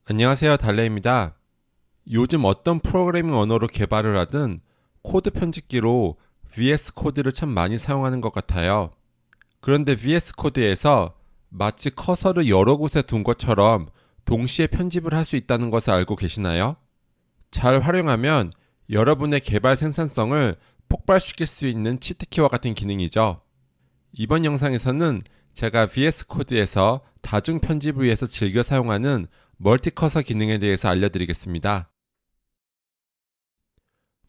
안녕하세요, 달래입니다. 요즘 어떤 프로그래밍 언어로 개발을 하든 코드 편집기로 VS 코드를 참 많이 사용하는 것 같아요. 그런데 VS 코드에서 마치 커서를 여러 곳에 둔 것처럼 동시에 편집을 할 수 있다는 것을 알고 계시나요? 잘 활용하면 여러분의 개발 생산성을 폭발시킬 수 있는 치트키와 같은 기능이죠. 이번 영상에서는 제가 VS 코드에서 다중 편집을 위해서 즐겨 사용하는 멀티 커서 기능에 대해서 알려드리겠습니다.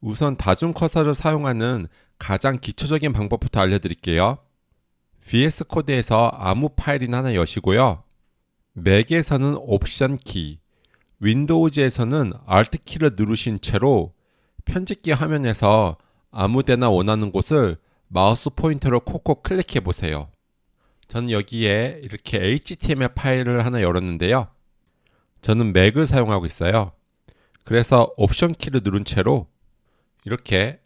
우선 다중 커서를 사용하는 가장 기초적인 방법부터 알려드릴게요. VS 코드에서 아무 파일이나 하나 여시고요. 맥에서는 옵션 키, 윈도우즈에서는 Alt 키를 누르신 채로 편집기 화면에서 아무데나 원하는 곳을 마우스 포인터로 콕콕 클릭해 보세요. 저는 여기에 이렇게 HTML 파일을 하나 열었는데요. 저는 맥을 사용하고 있어요. 그래서 옵션 키를 누른 채로 이렇게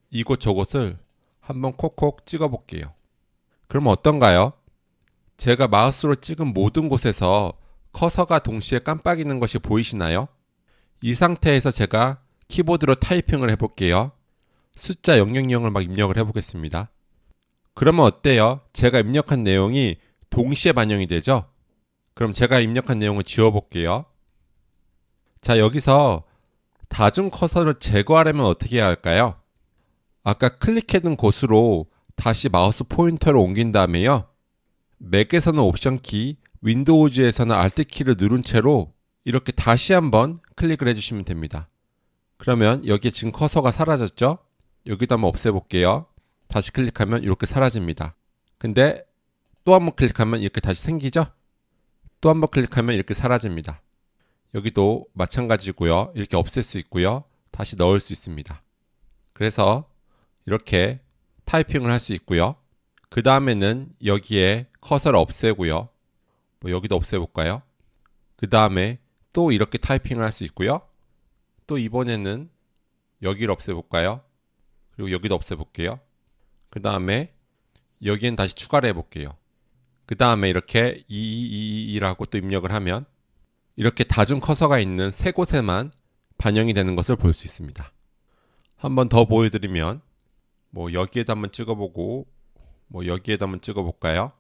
이곳저곳을 한번 콕콕 찍어 볼게요. 그럼 어떤가요? 제가 마우스로 찍은 모든 곳에서 커서가 동시에 깜빡이는 것이 보이시나요? 이 상태에서 제가 키보드로 타이핑을 해볼게요. 숫자 000을 막 입력을 해보겠습니다. 그러면 어때요? 제가 입력한 내용이 동시에 반영이 되죠? 그럼 제가 입력한 내용을 지워볼게요. 자, 여기서 다중 커서를 제거하려면 어떻게 해야 할까요? 아까 클릭해둔 곳으로 다시 마우스 포인터를 옮긴 다음에요. 맥에서는 옵션 키, 윈도우즈에서는 Alt 키를 누른 채로 이렇게 다시 한번 클릭을 해주시면 됩니다. 그러면 여기에 지금 커서가 사라졌죠? 여기도 한번 없애볼게요. 다시 클릭하면 이렇게 사라집니다. 근데 또 한번 클릭하면 이렇게 다시 생기죠? 또 한번 클릭하면 이렇게 사라집니다. 여기도 마찬가지고요. 이렇게 없앨 수 있고요. 다시 넣을 수 있습니다. 그래서 이렇게 타이핑을 할 수 있고요. 그 다음에는 여기에 커서를 없애고요. 여기도 없애볼까요? 그 다음에 또 이렇게 타이핑을 할 수 있고요. 또 이번에는 여기를 없애볼까요? 그리고 여기도 없애볼게요. 그 다음에 여기엔 다시 추가를 해볼게요. 그 다음에 이렇게 2222라고 또 입력을 하면 이렇게 다중 커서가 있는 세 곳에만 반영이 되는 것을 볼 수 있습니다. 한번 더 보여드리면 여기에도 한번 찍어보고 여기에도 한번 찍어볼까요?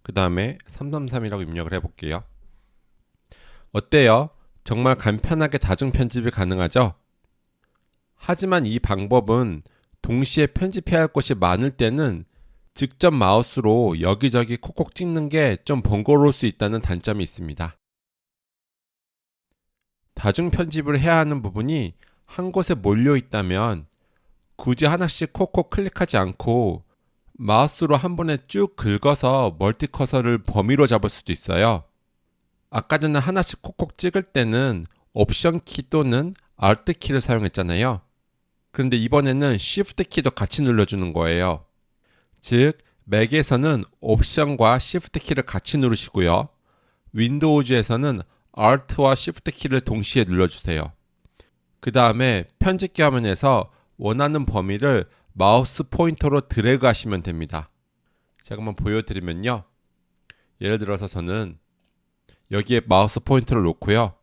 그 다음에 333이라고 입력을 해볼게요. 어때요? 정말 간편하게 다중 편집이 가능하죠? 하지만 이 방법은 동시에 편집해야 할 것이 많을 때는 직접 마우스로 여기저기 콕콕 찍는 게 좀 번거로울 수 있다는 단점이 있습니다. 다중 편집을 해야 하는 부분이 한 곳에 몰려 있다면 굳이 하나씩 콕콕 클릭하지 않고 마우스로 한 번에 쭉 긁어서 멀티 커서를 범위로 잡을 수도 있어요. 아까 전에 하나씩 콕콕 찍을 때는 옵션 키 또는 Alt 키를 사용했잖아요. 그런데 이번에는 Shift 키도 같이 눌러주는 거예요. 즉, 맥에서는 옵션과 Shift 키를 같이 누르시고요. 윈도우즈에서는 Alt와 Shift 키를 동시에 눌러주세요. 그 다음에 편집기 화면에서 원하는 범위를 마우스 포인터로 드래그 하시면 됩니다. 제가 한번 보여드리면요. 예를 들어서 저는 여기에 마우스 포인터를 놓고요.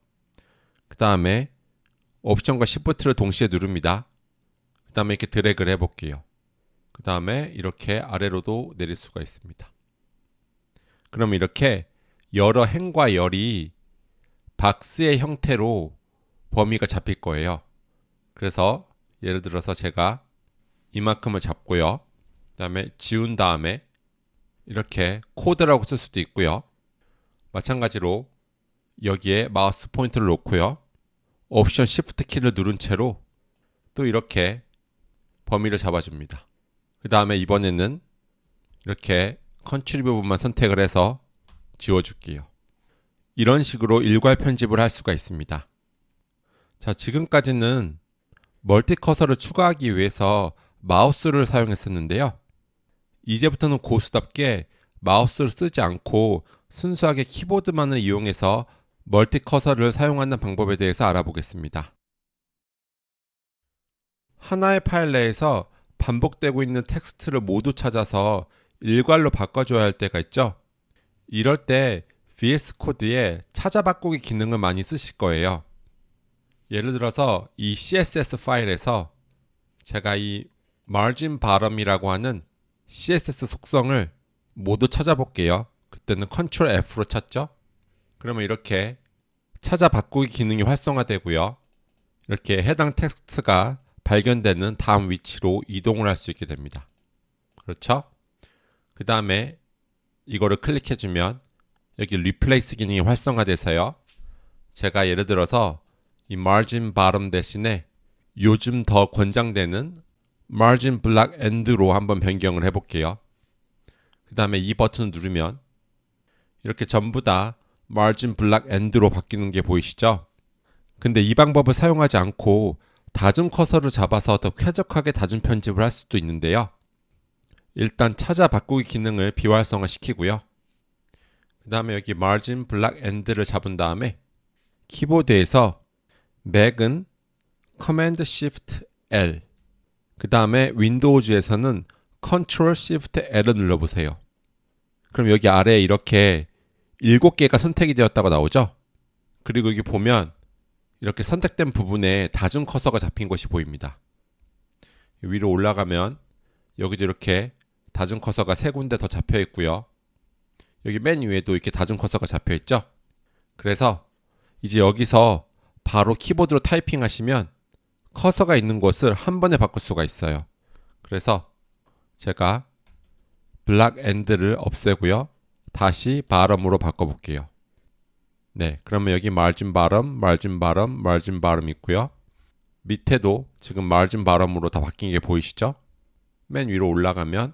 그 다음에 옵션과 Shift를 동시에 누릅니다. 그 다음에 이렇게 드래그를 해볼게요. 그 다음에 이렇게 아래로도 내릴 수가 있습니다. 그럼 이렇게 여러 행과 열이 박스의 형태로 범위가 잡힐 거예요. 그래서 예를 들어서 제가 이만큼을 잡고요. 그 다음에 지운 다음에 이렇게 코드라고 쓸 수도 있고요. 마찬가지로 여기에 마우스 포인터를 놓고요. 옵션 Shift 키를 누른 채로 또 이렇게 범위를 잡아줍니다. 그 다음에 이번에는 이렇게 컨트리 부분만 선택을 해서 지워줄게요. 이런 식으로 일괄 편집을 할 수가 있습니다. 자, 지금까지는 멀티 커서를 추가하기 위해서 마우스를 사용했었는데요. 이제부터는 고수답게 마우스를 쓰지 않고 순수하게 키보드만을 이용해서 멀티 커서를 사용하는 방법에 대해서 알아보겠습니다. 하나의 파일 내에서 반복되고 있는 텍스트를 모두 찾아서 일괄로 바꿔줘야 할 때가 있죠. 이럴 때 VS 코드에 찾아 바꾸기 기능을 많이 쓰실 거예요. 예를 들어서 이 CSS 파일에서 제가 이 margin bottom이라고 하는 CSS 속성을 모두 찾아볼게요. 그때는 Ctrl F로 찾죠. 그러면 이렇게 찾아 바꾸기 기능이 활성화되고요. 이렇게 해당 텍스트가 발견되는 다음 위치로 이동을 할 수 있게 됩니다. 그렇죠? 그 다음에 이거를 클릭해주면 여기 Replace 기능이 활성화돼서요. 제가 예를 들어서 이 Margin Bottom 대신에 요즘 더 권장되는 Margin Black End로 한번 변경을 해볼게요. 그 다음에 이 버튼을 누르면 이렇게 전부 다 Margin Black End로 바뀌는 게 보이시죠? 근데 이 방법을 사용하지 않고 다중 커서를 잡아서 더 쾌적하게 다중 편집을 할 수도 있는데요. 일단 찾아 바꾸기 기능을 비활성화 시키고요. 그 다음에 여기 Margin Black End를 잡은 다음에 키보드에서 Mac은 Command Shift L, 그 다음에 윈도우즈에서는 Ctrl Shift L을 눌러보세요. 그럼 여기 아래에 이렇게 7개가 선택이 되었다고 나오죠? 그리고 여기 보면 이렇게 선택된 부분에 다중 커서가 잡힌 것이 보입니다. 위로 올라가면 여기도 이렇게 다중 커서가 3군데 더 잡혀 있고요. 여기 맨 위에도 이렇게 다중 커서가 잡혀 있죠? 그래서 이제 여기서 바로 키보드로 타이핑 하시면 커서가 있는 곳을 한 번에 바꿀 수가 있어요. 그래서 제가 블락 엔드를 없애고요. 다시 bottom으로 바꿔볼게요. 네, 그러면 여기 margin bottom, margin bottom, margin bottom 있고요. 밑에도 지금 margin bottom으로 다 바뀐 게 보이시죠? 맨 위로 올라가면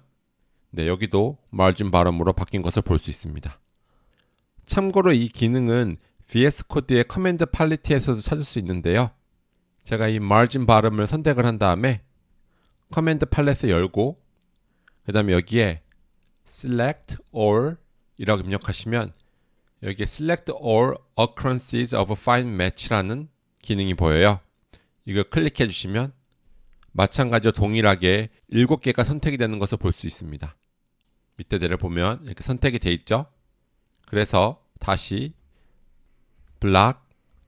네, 여기도 margin bottom으로 바뀐 것을 볼 수 있습니다. 참고로 이 기능은 VS 코드의 커맨드 팔레트에서도 찾을 수 있는데요. 제가 이 margin bottom을 선택을 한 다음에 커맨드 팔레트 열고 그 다음에 여기에 select all 이라고 입력하시면 여기에 select all occurrences of fine match라는 기능이 보여요. 이걸 클릭해 주시면 마찬가지로 동일하게 7개가 선택이 되는 것을 볼 수 있습니다. 밑에 내려보면 이렇게 선택이 돼 있죠. 그래서 다시 black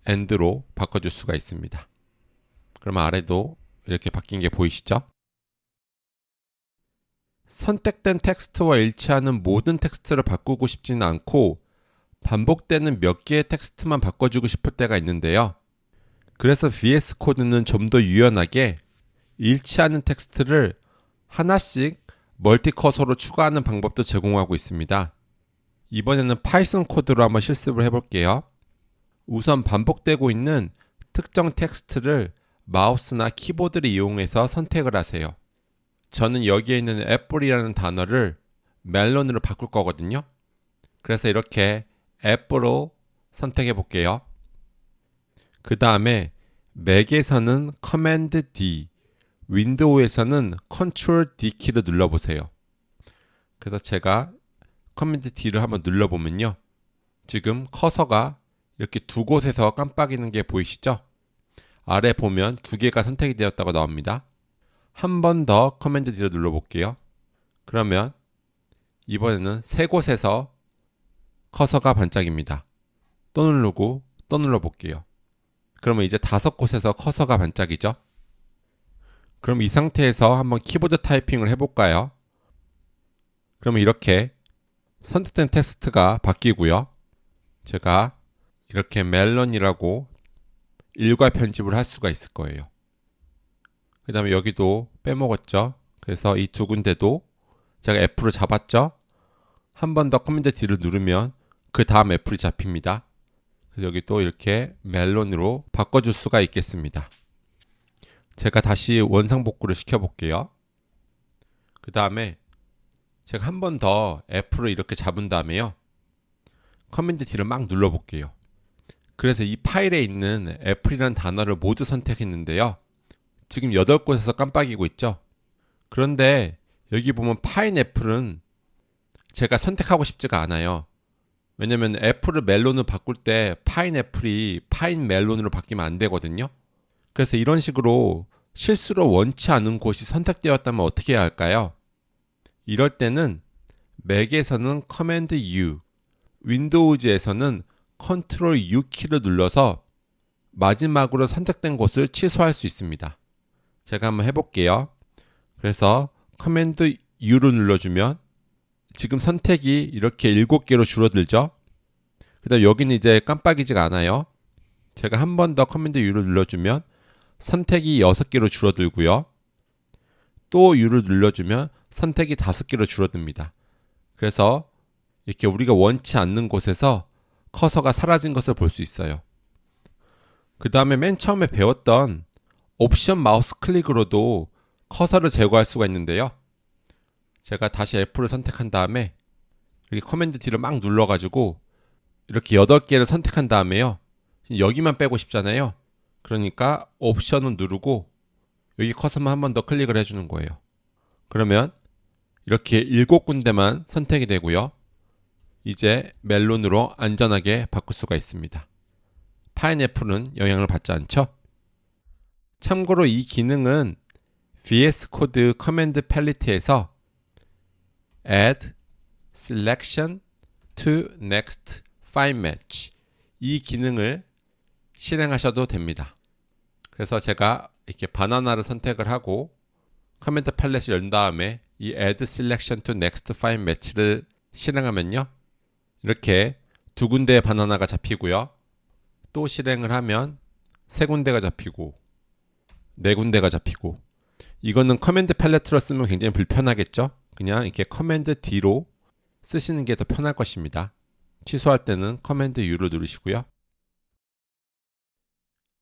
and로 바꿔줄 수가 있습니다. 그러면 아래도 이렇게 바뀐 게 보이시죠? 선택된 텍스트와 일치하는 모든 텍스트를 바꾸고 싶지는 않고 반복되는 몇 개의 텍스트만 바꿔주고 싶을 때가 있는데요. 그래서 VS 코드는 좀 더 유연하게 일치하는 텍스트를 하나씩 멀티 커서로 추가하는 방법도 제공하고 있습니다. 이번에는 파이썬 코드로 한번 실습을 해볼게요. 우선 반복되고 있는 특정 텍스트를 마우스나 키보드를 이용해서 선택을 하세요. 저는 여기에 있는 애플이라는 단어를 멜론으로 바꿀 거거든요. 그래서 이렇게 애플로 선택해 볼게요. 그 다음에 맥에서는 커맨드 D, 윈도우에서는 컨트롤 D 키를 눌러보세요. 그래서 제가 커맨드 D를 한번 눌러보면요. 지금 커서가 이렇게 두 곳에서 깜빡이는 게 보이시죠? 아래 보면 2개가 선택이 되었다고 나옵니다. 한 번 더 커맨드 D를 눌러볼게요. 그러면 이번에는 3곳에서 커서가 반짝입니다. 또 누르고 또 눌러볼게요. 그러면 이제 5곳에서 커서가 반짝이죠. 그럼 이 상태에서 한번 키보드 타이핑을 해볼까요? 그러면 이렇게 선택된 텍스트가 바뀌고요. 제가 이렇게 멜론이라고 일괄 편집을 할 수가 있을 거예요. 그 다음에 여기도 빼먹었죠. 그래서 이 2군데도 제가 F를 잡았죠. 한 번 더 커맨드 D를 누르면 그 다음 F이 잡힙니다. 그래서 여기 또 이렇게 멜론으로 바꿔줄 수가 있겠습니다. 제가 다시 원상복구를 시켜볼게요. 그 다음에 제가 한 번 더 F를 이렇게 잡은 다음에요. 커맨드 D를 막 눌러볼게요. 그래서 이 파일에 있는 애플이라는 단어를 모두 선택했는데요. 지금 8곳에서 깜빡이고 있죠. 그런데 여기 보면 파인애플은 제가 선택하고 싶지가 않아요. 왜냐면 애플을 멜론으로 바꿀 때 파인애플이 파인 멜론으로 바뀌면 안 되거든요. 그래서 이런 식으로 실수로 원치 않은 곳이 선택되었다면 어떻게 해야 할까요? 이럴 때는 맥에서는 커맨드 U, 윈도우즈에서는 컨트롤 U 키를 눌러서 마지막으로 선택된 곳을 취소할 수 있습니다. 제가 한번 해볼게요. 그래서 커맨드 U를 눌러주면 지금 선택이 이렇게 7개로 줄어들죠. 그 다음 여기는 이제 깜빡이지가 않아요. 제가 한 번 더 커맨드 U를 눌러주면 선택이 6개로 줄어들고요. 또 U를 눌러주면 선택이 5개로 줄어듭니다. 그래서 이렇게 우리가 원치 않는 곳에서 커서가 사라진 것을 볼 수 있어요. 그 다음에 맨 처음에 배웠던 옵션 마우스 클릭으로도 커서를 제거할 수가 있는데요. 제가 다시 F를 선택한 다음에 이렇게 커맨드 D를 막 눌러가지고 이렇게 8개를 선택한 다음에요. 여기만 빼고 싶잖아요. 그러니까 옵션을 누르고 여기 커서만 한 번 더 클릭을 해주는 거예요. 그러면 이렇게 7군데만 선택이 되고요. 이제 멜론으로 안전하게 바꿀 수가 있습니다. 파인애플은 영향을 받지 않죠? 참고로 이 기능은 VS 코드 커맨드 팔레트에서 Add Selection to Next Fine Match 이 기능을 실행하셔도 됩니다. 그래서 제가 이렇게 바나나를 선택을 하고 커맨드 팔렛을 연 다음에 이 Add Selection to Next Fine Match를 실행하면요. 이렇게 2군데의 바나나가 잡히고요. 또 실행을 하면 3군데가 잡히고 4군데가 잡히고 이거는 커맨드 팔레트로 쓰면 굉장히 불편하겠죠? 그냥 이렇게 커맨드 D로 쓰시는 게 더 편할 것입니다. 취소할 때는 커맨드 U를 누르시고요.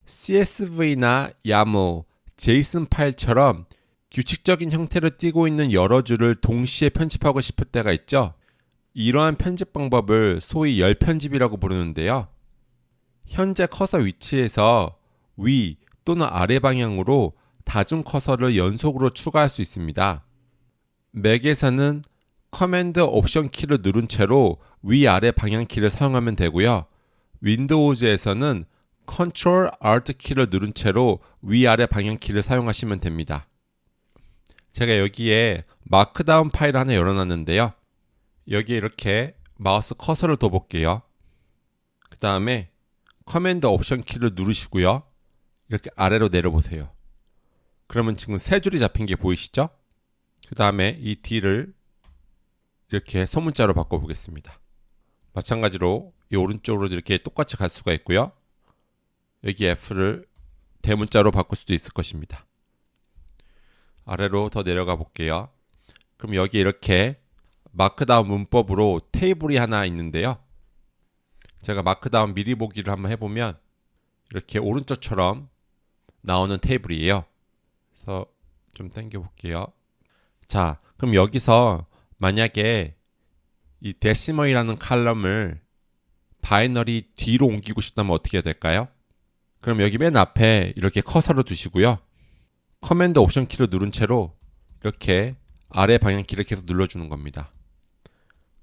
CSV나 YAML, JSON 파일처럼 규칙적인 형태로 띄고 있는 여러 줄을 동시에 편집하고 싶을 때가 있죠. 이러한 편집 방법을 소위 열편집이라고 부르는데요. 현재 커서 위치에서 위 또는 아래 방향으로 다중 커서를 연속으로 추가할 수 있습니다. 맥에서는 커맨드 옵션 키를 누른 채로 위아래 방향키를 사용하면 되고요. 윈도우즈에서는 컨트롤 Alt 키를 누른 채로 위아래 방향키를 사용하시면 됩니다. 제가 여기에 마크다운 파일을 하나 열어놨는데요. 여기에 이렇게 마우스 커서를 둬볼게요. 그 다음에 커맨드 옵션 키를 누르시고요. 이렇게 아래로 내려보세요. 그러면 지금 3줄이 잡힌 게 보이시죠? 그 다음에 이 D를 이렇게 소문자로 바꿔보겠습니다. 마찬가지로 이 오른쪽으로 이렇게 똑같이 갈 수가 있고요. 여기 F를 대문자로 바꿀 수도 있을 것입니다. 아래로 더 내려가 볼게요. 그럼 여기 이렇게 마크다운 문법으로 테이블이 하나 있는데요. 제가 마크다운 미리 보기를 한번 해보면 이렇게 오른쪽처럼 나오는 테이블이에요. 그래서 좀 당겨 볼게요. 자, 그럼 여기서 만약에 이 데시멀이라는 칼럼을 바이너리 뒤로 옮기고 싶다면 어떻게 해야 될까요? 그럼 여기 맨 앞에 이렇게 커서를 두시고요. 커맨드 옵션 키를 누른 채로 이렇게 아래 방향키를 계속 눌러주는 겁니다.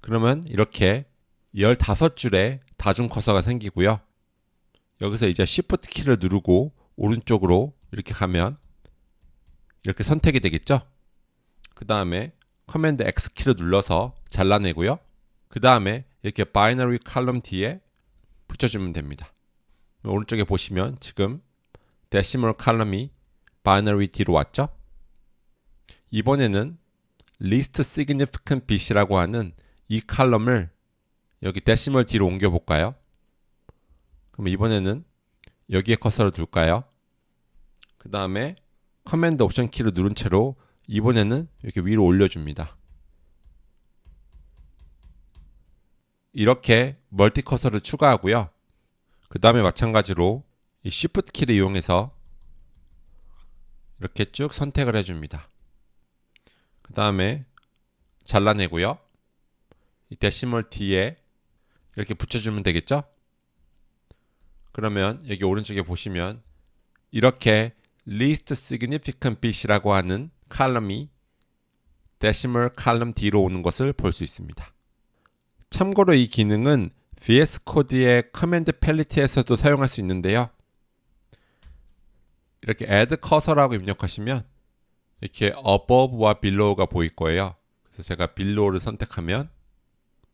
그러면 이렇게 15줄의 다중 커서가 생기고요. 여기서 이제 Shift 키를 누르고 오른쪽으로 이렇게 가면 이렇게 선택이 되겠죠? 그 다음에 커맨드 X 키를 눌러서 잘라내고요. 그 다음에 이렇게 바이너리 칼럼 뒤에 붙여주면 됩니다. 오른쪽에 보시면 지금 데시멀 칼럼이 바이너리 뒤로 왔죠? 이번에는 Least Significant Bit이라고 하는 이 칼럼을 여기 데시멀 뒤로 옮겨 볼까요? 그럼 이번에는 여기에 커서를 둘까요? 그 다음에 커맨드 옵션 키를 누른 채로 이번에는 이렇게 위로 올려줍니다. 이렇게 멀티 커서를 추가하고요. 그 다음에 마찬가지로 이 Shift 키를 이용해서 이렇게 쭉 선택을 해줍니다. 그 다음에 잘라내고요. 이 데시멀 뒤에 이렇게 붙여주면 되겠죠? 그러면 여기 오른쪽에 보시면 이렇게 Least Significant Bit이라고 하는 칼럼이 데시멀 칼럼 뒤로 오는 것을 볼 수 있습니다. 참고로 이 기능은 VS 코드의 커맨드 팔레트에서도 사용할 수 있는데요. 이렇게 add cursor라고 입력하시면 이렇게 above와 below가 보일 거예요. 그래서 제가 below를 선택하면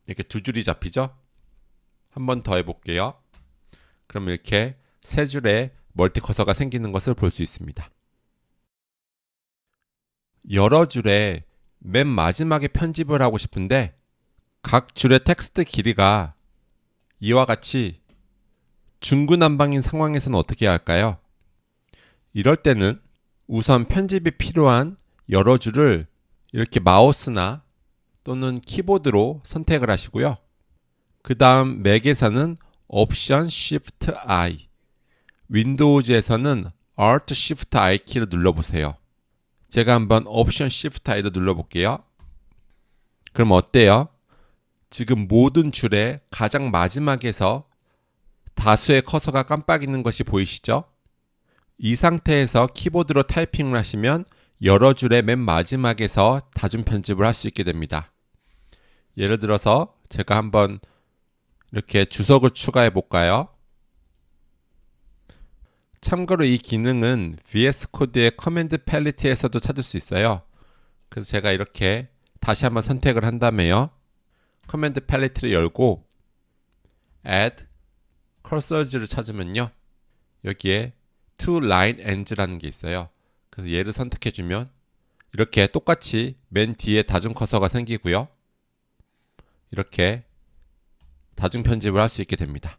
이렇게 2줄이 잡히죠. 한 번 더 해볼게요. 그럼 이렇게 세 줄의 멀티 커서가 생기는 것을 볼 수 있습니다. 여러 줄에 맨 마지막에 편집을 하고 싶은데 각 줄의 텍스트 길이가 이와 같이 중구난방인 상황에서는 어떻게 해야 할까요? 이럴 때는 우선 편집이 필요한 여러 줄을 이렇게 마우스나 또는 키보드로 선택을 하시고요. 그 다음 맥에서는 옵션 Shift I, 윈도우즈에서는 Alt Shift I 키를 눌러보세요. 제가 한번 옵션 Shift I를 눌러볼게요. 그럼 어때요? 지금 모든 줄의 가장 마지막에서 다수의 커서가 깜빡이는 것이 보이시죠? 이 상태에서 키보드로 타이핑을 하시면 여러 줄의 맨 마지막에서 다중 편집을 할 수 있게 됩니다. 예를 들어서 제가 한번 이렇게 주석을 추가해 볼까요? 참고로 이 기능은 VS 코드의 커맨드 팔레트에서도 찾을 수 있어요. 그래서 제가 이렇게 다시 한번 선택을 한다음에요. 커맨드 팔레트를 열고 Add Cursors를 찾으면요. 여기에 To Line Ends라는 게 있어요. 그래서 얘를 선택해주면 이렇게 똑같이 맨 뒤에 다중 커서가 생기고요. 이렇게 다중 편집을 할 수 있게 됩니다.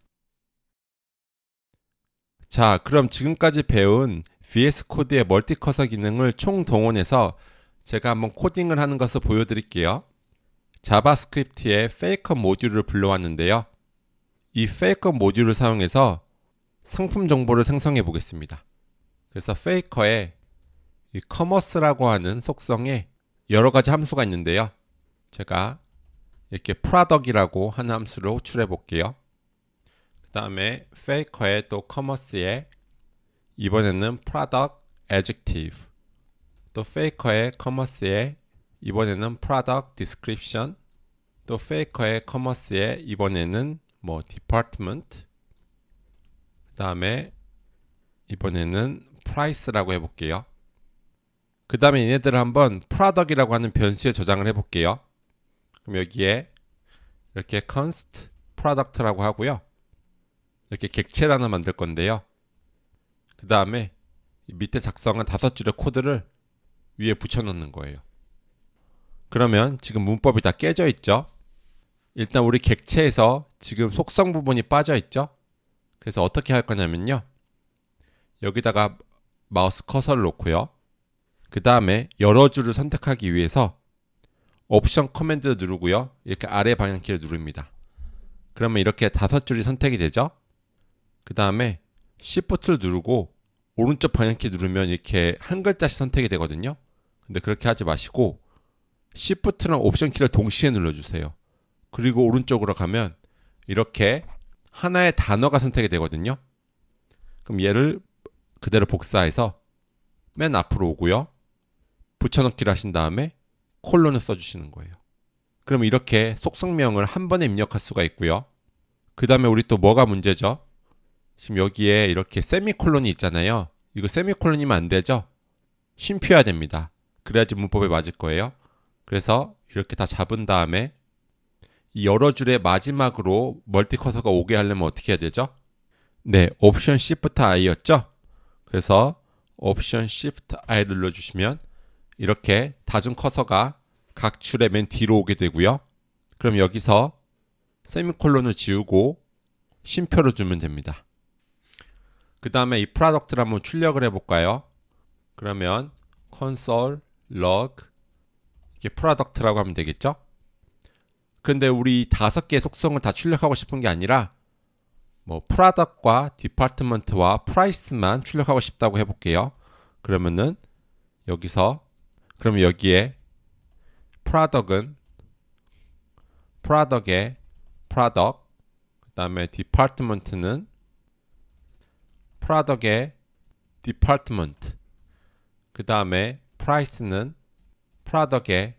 자, 그럼 지금까지 배운 VS 코드의 멀티 커서 기능을 총동원해서 제가 한번 코딩을 하는 것을 보여드릴게요. 자바스크립트의 페이커 모듈을 불러왔는데요. 이 페이커 모듈을 사용해서 상품 정보를 생성해 보겠습니다. 그래서 페이커에 이 커머스라고 하는 속성에 여러 가지 함수가 있는데요. 제가 이렇게 product이라고 하는 함수를 호출해 볼게요. 그 다음에 페이커에 또 커머스에 이번에는 product adjective, 또 페이커의 커머스에 이번에는 product description, 또 페이커의 커머스에 이번에는 뭐 department, 그 다음에 이번에는 price라고 해볼게요. 그 다음에 얘네들을 한번 product이라고 하는 변수에 저장을 해볼게요. 그럼 여기에 이렇게 const product라고 하고요. 이렇게 객체를 하나 만들 건데요. 그 다음에 밑에 작성한 5줄의 코드를 위에 붙여놓는 거예요. 그러면 지금 문법이 다 깨져 있죠. 일단 우리 객체에서 지금 속성 부분이 빠져 있죠. 그래서 어떻게 할 거냐면요. 여기다가 마우스 커서를 놓고요. 그 다음에 여러 줄을 선택하기 위해서 옵션 커맨드를 누르고요. 이렇게 아래 방향키를 누릅니다. 그러면 이렇게 5줄이 선택이 되죠. 그 다음에 Shift를 누르고 오른쪽 방향키 누르면 이렇게 한 글자씩 선택이 되거든요. 근데 그렇게 하지 마시고 Shift랑 옵션 키를 동시에 눌러주세요. 그리고 오른쪽으로 가면 이렇게 하나의 단어가 선택이 되거든요. 그럼 얘를 그대로 복사해서 맨 앞으로 오고요. 붙여넣기를 하신 다음에 콜론을 써주시는 거예요. 그럼 이렇게 속성명을 한 번에 입력할 수가 있고요. 그 다음에 우리 또 뭐가 문제죠? 지금 여기에 이렇게 세미콜론이 있잖아요. 이거 세미콜론이면 안 되죠? 쉼표해야 됩니다. 그래야지 문법에 맞을 거예요. 그래서 이렇게 다 잡은 다음에 이 여러 줄의 마지막으로 멀티 커서가 오게 하려면 어떻게 해야 되죠? 네, 옵션 Shift I였죠? 그래서 옵션 Shift I 눌러주시면 이렇게 다중 커서가 각 줄의 맨 뒤로 오게 되고요. 그럼 여기서 세미콜론을 지우고 쉼표를 주면 됩니다. 그 다음에 이 프로덕트를 한번 출력을 해볼까요? 그러면 console log 이렇게 프로덕트라고 하면 되겠죠? 그런데 우리 5개의 속성을 다 출력하고 싶은 게 아니라 뭐 product과 department와 price만 출력하고 싶다고 해볼게요. 그러면은 여기서 그러면 여기에 product은 product의 product, 그 다음에 department는 product의 department, 그 다음에 price는 product의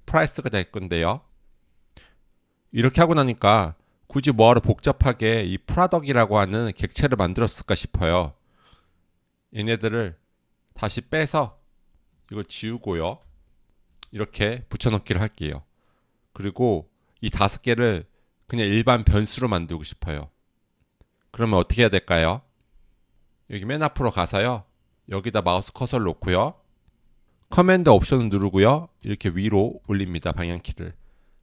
price가 될 건데요. 이렇게 하고 나니까 굳이 뭐하러 복잡하게 이 product이라고 하는 객체를 만들었을까 싶어요. 얘네들을 다시 빼서 이걸 지우고요. 이렇게 붙여넣기를 할게요. 그리고 이 5개를 그냥 일반 변수로 만들고 싶어요. 그러면 어떻게 해야 될까요? 여기 맨 앞으로 가서요. 여기다 마우스 커서를 놓고요. 커맨드 옵션을 누르고요. 이렇게 위로 올립니다. 방향키를.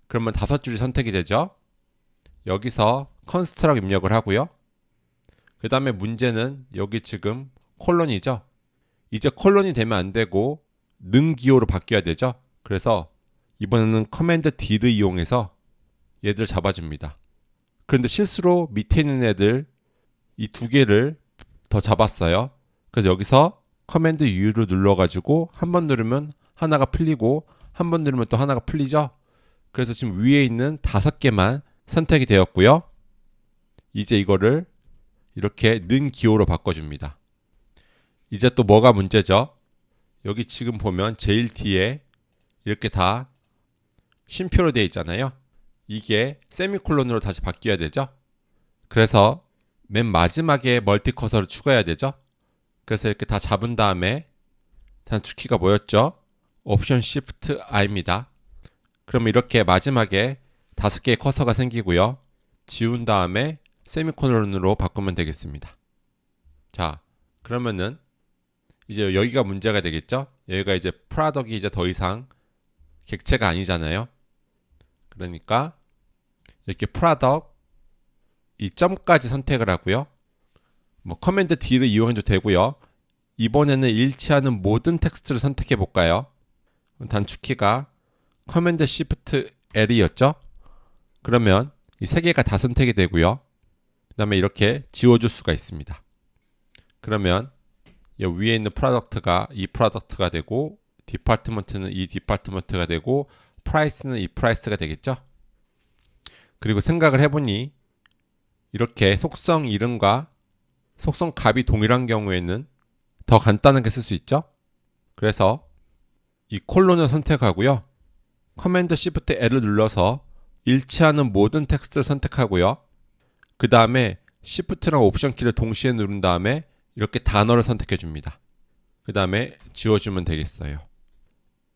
그러면 5줄이 선택이 되죠. 여기서 컨스트럭 입력을 하고요. 그 다음에 문제는 여기 지금 콜론이죠. 이제 콜론이 되면 안 되고 능 기호로 바뀌어야 되죠. 그래서 이번에는 커맨드 D를 이용해서 얘들 잡아줍니다. 그런데 실수로 밑에 있는 애들 이 2개를 더 잡았어요. 그래서 여기서 커맨드 U를 눌러가지고 한 번 누르면 하나가 풀리고 한 번 누르면 또 하나가 풀리죠. 그래서 지금 위에 있는 5개만 선택이 되었고요. 이제 이거를 이렇게 는 기호로 바꿔줍니다. 이제 또 뭐가 문제죠? 여기 지금 보면 제일 뒤에 이렇게 다 쉼표로 되어 있잖아요. 이게 세미콜론으로 다시 바뀌어야 되죠. 그래서 맨 마지막에 멀티 커서를 추가해야 되죠. 그래서 이렇게 다 잡은 다음에 단축키가 뭐였죠? 옵션 Shift I입니다. 그러면 이렇게 마지막에 5개의 커서가 생기고요. 지운 다음에 세미콜론으로 바꾸면 되겠습니다. 자, 그러면은 이제 여기가 문제가 되겠죠? 여기가 이제 프로덕이 이제 더 이상 객체가 아니잖아요. 그러니까 이렇게 프로덕 이 점까지 선택을 하고요. 뭐 커맨드 D를 이용해도 되고요. 이번에는 일치하는 모든 텍스트를 선택해 볼까요? 단축키가 커맨드 Shift L이었죠? 그러면 이 3개가 다 선택이 되고요. 그 다음에 이렇게 지워줄 수가 있습니다. 그러면 이 위에 있는 프로덕트가 이 프로덕트가 되고 디파트먼트는 이 디파트먼트가 되고 프라이스는 이 프라이스가 되겠죠? 그리고 생각을 해보니 이렇게 속성 이름과 속성 값이 동일한 경우에는 더 간단하게 쓸 수 있죠? 그래서 이 콜론을 선택하고요. 커맨드 Shift L을 눌러서 일치하는 모든 텍스트를 선택하고요. 그 다음에 Shift랑 옵션 키를 동시에 누른 다음에 이렇게 단어를 선택해 줍니다. 그 다음에 지워주면 되겠어요.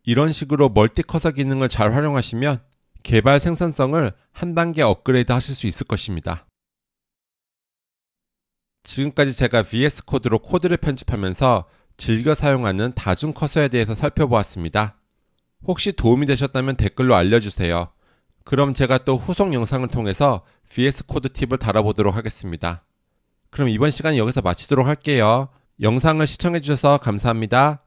이런 식으로 멀티 커서 기능을 잘 활용하시면 개발 생산성을 한 단계 업그레이드 하실 수 있을 것입니다. 지금까지 제가 VS 코드로 코드를 편집하면서 즐겨 사용하는 다중 커서에 대해서 살펴보았습니다. 혹시 도움이 되셨다면 댓글로 알려주세요. 그럼 제가 또 후속 영상을 통해서 VS 코드 팁을 다뤄보도록 하겠습니다. 그럼 이번 시간은 여기서 마치도록 할게요. 영상을 시청해주셔서 감사합니다.